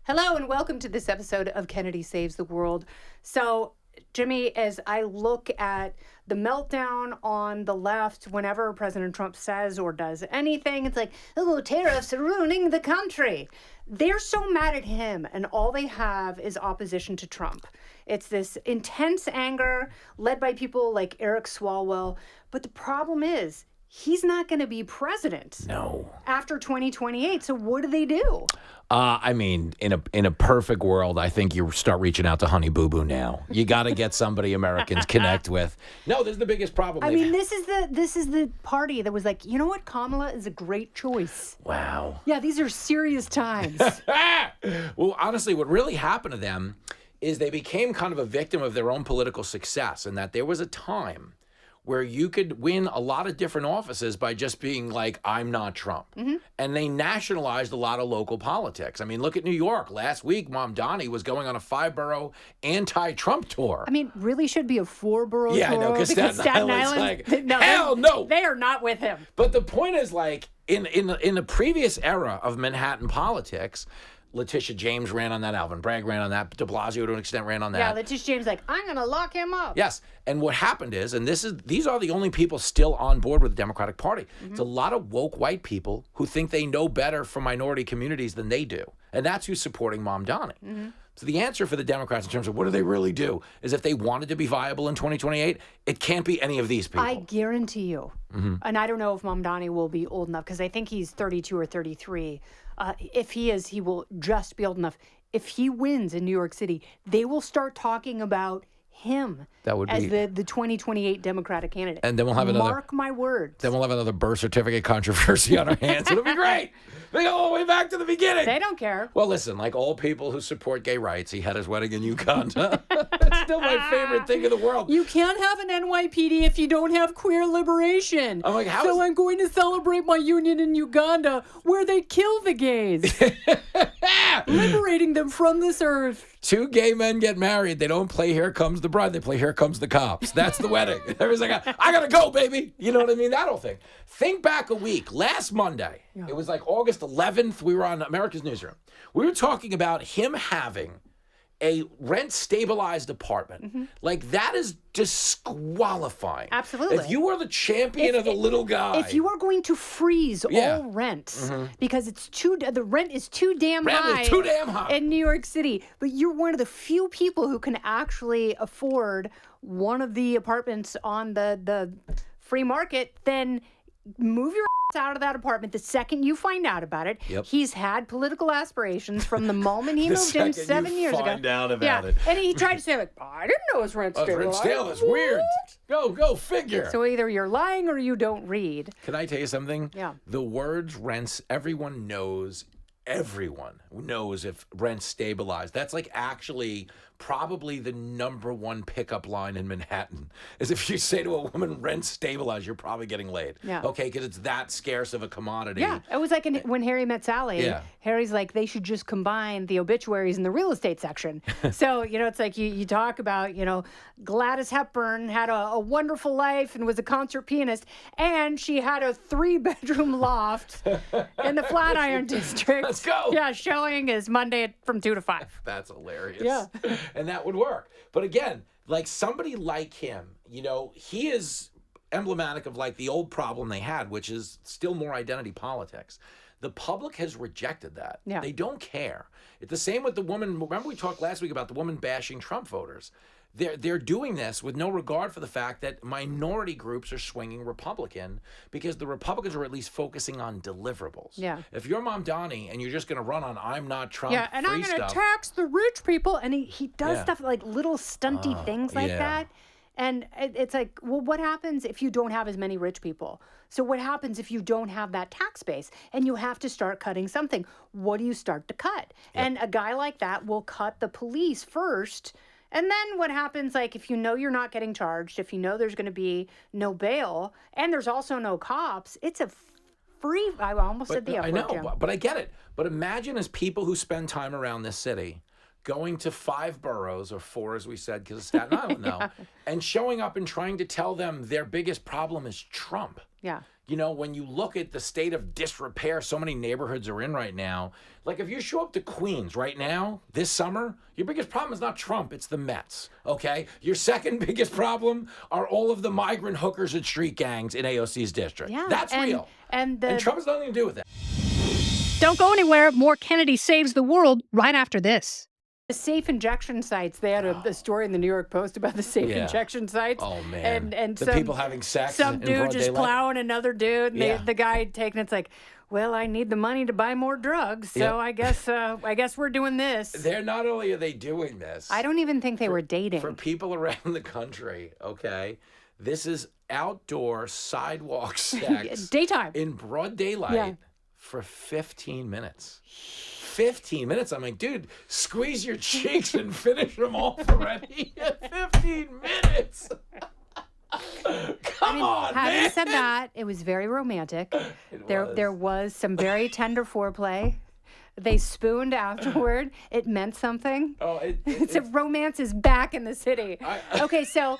Hello and welcome to this episode of Kennedy Saves the World. So, Jimmy, as I look at the meltdown on the left, whenever President Trump says or does anything, it's like, oh, tariffs are ruining the country. They're so mad at him, and all they have is opposition to Trump. It's this intense anger led by people like Eric Swalwell. But the problem is, he's not going to be president. No. After 2028. So what do they do? I mean, in a perfect world, I think you start reaching out to Honey Boo Boo now. You got to get somebody Americans connect with. No, this is the biggest problem. I mean, this is the party that was like, you know what, Kamala is a great choice. Wow. Yeah, these are serious times. Well, honestly, what really happened to them is they became kind of a victim of their own political success, and that there was a time where you could win a lot of different offices by just being like, I'm not Trump. Mm-hmm. And they nationalized a lot of local politics. I mean, look at New York. Last week, Mom Donnie was going on a 5-borough anti-Trump tour. I mean, really should be a 4-borough tour. Yeah, I know, because Staten Island's like, no, hell no. They are not with him. But the point is, like, in the previous era of Manhattan politics, Letitia James ran on that. Alvin Bragg ran on that. De Blasio, to an extent, ran on that. Yeah, Letitia James like, I'm going to lock him up. Yes. And what happened is, and these are the only people still on board with the Democratic Party. Mm-hmm. It's a lot of woke white people who think they know better for minority communities than they do. And that's who's supporting Mom Donnie. Mm-hmm. So the answer for the Democrats in terms of what do they really do is if they wanted to be viable in 2028, it can't be any of these people. I guarantee you. Mm-hmm. And I don't know if Mom Donnie will be old enough because I think he's 32 or 33. If he is, he will just be old enough. If he wins in New York City, they will start talking about him as the 2028 Democratic candidate. And then we'll have another... Mark my words. Then we'll have another birth certificate controversy on our hands. It'll be great. They go all the way back to the beginning. They don't care. Well, listen, like all people who support gay rights, he had his wedding in Uganda. It's still my favorite thing in the world. You can't have an NYPD if you don't have queer liberation. I'm like, I'm going to celebrate my union in Uganda where they kill the gays. Liberating them from this earth. 2 gay men get married. They don't play Here Comes the Bride. They play Here Comes the Cops. That's the wedding. Everyone's like, I got to go, baby. You know what I mean? That whole thing. Think back a week. Last Monday, It was like August 11th. We were on America's Newsroom. We were talking about him having a rent-stabilized apartment. Mm-hmm. Like, that is disqualifying. Absolutely. If you are the champion of the little guy. If you are going to freeze all rents because the rent is too damn high. Rent is too damn high. In New York City. But you're one of the few people who can actually afford one of the apartments on the free market, then move your out of that apartment the second you find out about it. Yep. He's had political aspirations from the moment he moved in 7 years ago. Find out about it. And he tried to say, like, I didn't know his rent stabilized. Rent stale is weird. Go figure. So either you're lying or you don't read. Can I tell you something? Yeah. The words rents, everyone knows if rent's stabilized. That's like actually probably the number one pickup line in Manhattan is if you say to a woman, rent stabilized, you're probably getting laid. Yeah. Okay, because it's that scarce of a commodity. Yeah, it was like when Harry Met Sally. Yeah. Harry's like, they should just combine the obituaries in the real estate section. So, it's like you talk about, Gladys Hepburn had a wonderful life and was a concert pianist, and she had a 3-bedroom loft in the Flatiron District. Let's go. Yeah, showing is Monday from 2 to 5. That's hilarious. Yeah. And that would work. But again, like somebody like him, he is emblematic of like the old problem they had, which is still more identity politics. The public has rejected that. Yeah. They don't care. It's the same with the woman. Remember we talked last week about the woman bashing Trump voters. They're doing this with no regard for the fact that minority groups are swinging Republican because the Republicans are at least focusing on deliverables. Yeah. If you're Mom Donnie and you're just going to run on I'm not Trump, yeah, and I'm going to tax the rich people, and he does stuff like little stunty things like that. And it's like, well, what happens if you don't have as many rich people? So what happens if you don't have that tax base and you have to start cutting something? What do you start to cut? Yep. And a guy like that will cut the police first. And then what happens, like, if you know you're not getting charged, if you know there's going to be no bail, and there's also no cops, it's a free, I almost said the F word. I know, but I get it. But imagine as people who spend time around this city, going to 5 boroughs, or 4 as we said, because of Staten Island now, and showing up and trying to tell them their biggest problem is Trump. Yeah. when you look at the state of disrepair so many neighborhoods are in right now, like if you show up to Queens right now, this summer, your biggest problem is not Trump, it's the Mets, okay? Your second biggest problem are all of the migrant hookers and street gangs in AOC's district. Yeah, That's real. And Trump has nothing to do with that. Don't go anywhere. More Kennedy Saves the World right after this. The safe injection sites. They had a story in the New York Post about the safe injection sites. Oh, man. And the people having sex some in dude broad just daylight. plowing another dude. And the guy taking it's like, well, I need the money to buy more drugs, so I guess we're doing this. They're not only are they doing this. I don't even think they were dating. For people around the country, okay, this is outdoor sidewalk sex. Daytime. In broad daylight for 15 minutes. 15 minutes. I'm like, dude, squeeze your cheeks and finish them off already. 15 minutes. Come on, having man. said that, it was very romantic. There was some very tender foreplay. They spooned afterward. It meant something. Oh, Romance is back in the city. Okay, so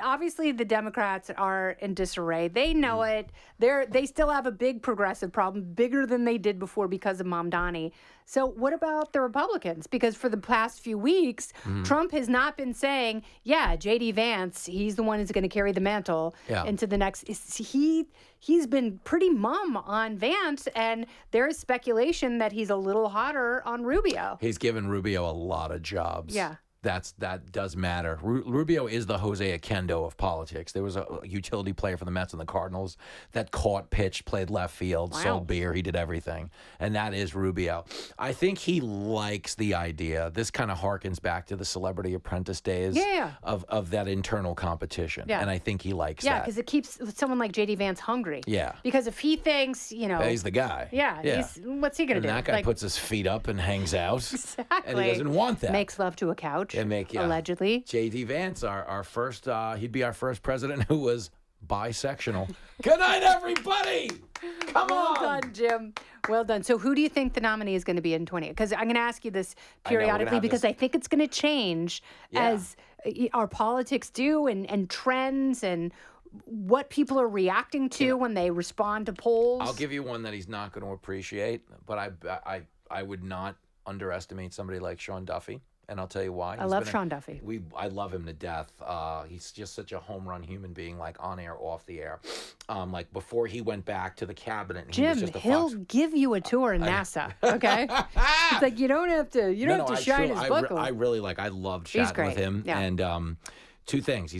obviously the Democrats are in disarray. They know it. They still have a big progressive problem, bigger than they did before because of Mamdani. So what about the Republicans? Because for the past few weeks, Trump has not been saying, yeah, J.D. Vance, he's the one who's going to carry the mantle into the next. He's been pretty mum on Vance, and there is speculation that he's a little hotter on Rubio. He's given Rubio a lot of jobs. Yeah. That does matter. Rubio is the Jose Akendo of politics. There was a utility player for the Mets and the Cardinals that caught, pitched, played left field, sold beer. He did everything. And that is Rubio. I think he likes the idea. This kind of harkens back to the Celebrity Apprentice days of that internal competition. Yeah. And I think he likes that. Yeah, because it keeps someone like J.D. Vance hungry. Yeah. Because if he thinks, he's the guy. Yeah. What's he going to do? And that guy puts his feet up and hangs out. Exactly. And he doesn't want that. Makes love to a couch. Allegedly. J.D. Vance, our first, he'd be our first president who was bisectional. Good night, everybody. Come on. Well done, Jim. Well done. So who do you think the nominee is going to be in 20? Because I'm going to ask you this periodically because I think it's going to change as our politics do and trends and what people are reacting to when they respond to polls. I'll give you one that he's not going to appreciate, but I would not underestimate somebody like Sean Duffy. And I'll tell you why. I love Sean Duffy. I love him to death. He's just such a home run human being, like on air, off the air. Like before he went back to the cabinet. And Jim, he'll give you a tour in NASA. Okay, it's like you don't have to shine his buckle. I loved chatting with him. Yeah. And two things: he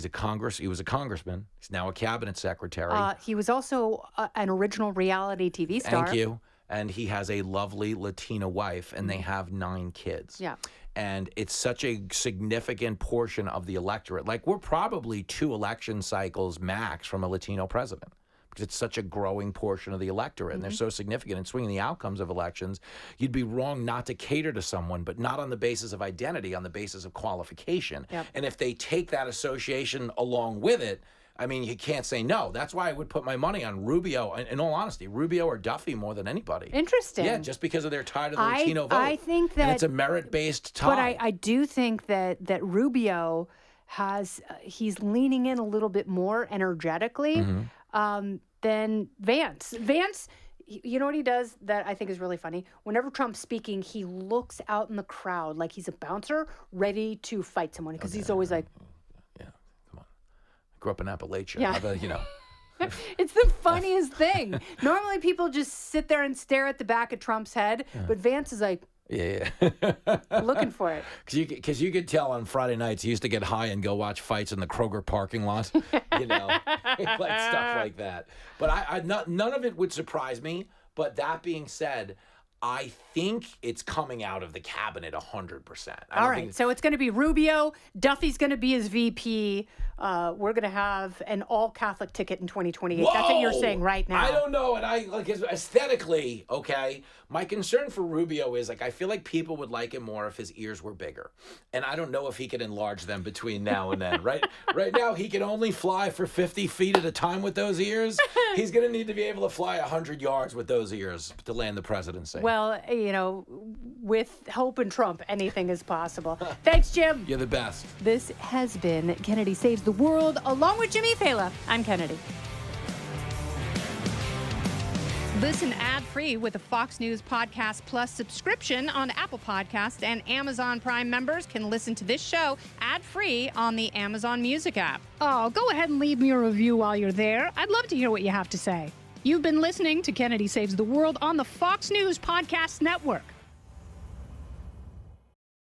was a congressman. He's now a cabinet secretary. He was also an original reality TV star. Thank you. And he has a lovely Latina wife, and they have 9 kids. Yeah. And it's such a significant portion of the electorate. Like, we're probably 2 election cycles max from a Latino president because it's such a growing portion of the electorate. And they're so significant in swinging the outcomes of elections. You'd be wrong not to cater to someone, but not on the basis of identity, on the basis of qualification. Yep. And if they take that association along with it, I mean, you can't say no. That's why I would put my money on Rubio, in all honesty, Rubio or Duffy more than anybody. Interesting. Yeah, just because of their tie to the Latino vote. I think that... And it's a merit-based tie. But I do think that Rubio he's leaning in a little bit more energetically than Vance. Vance, you know what he does that I think is really funny? Whenever Trump's speaking, he looks out in the crowd like he's a bouncer ready to fight someone because he's always like... Grew up in Appalachia. Yeah. It's the funniest thing. Normally people just sit there and stare at the back of Trump's head, but Vance is like, looking for it. Because you could tell on Friday nights he used to get high and go watch fights in the Kroger parking lot, like stuff like that. But none of it would surprise me. But that being said, I think it's coming out of the cabinet 100%. All right, so it's going to be Rubio. Duffy's going to be his VP. We're going to have an all-Catholic ticket in 2028. Whoa! That's what you're saying right now. I don't know, and I like aesthetically. Okay, my concern for Rubio is I feel like people would like him more if his ears were bigger, and I don't know if he can enlarge them between now and then. Right now he can only fly for 50 feet at a time with those ears. He's going to need to be able to fly 100 yards with those ears to land the presidency. Well, with Hope and Trump, anything is possible. Thanks, Jim. You're the best. This has been Kennedy Saves the World, along with Jimmy Failla. I'm Kennedy. Listen ad-free with a Fox News Podcast Plus subscription on Apple Podcasts, and Amazon Prime members can listen to this show ad-free on the Amazon Music app. Oh, go ahead and leave me a review while you're there. I'd love to hear what you have to say. You've been listening to Kennedy Saves the World on the Fox News Podcast Network.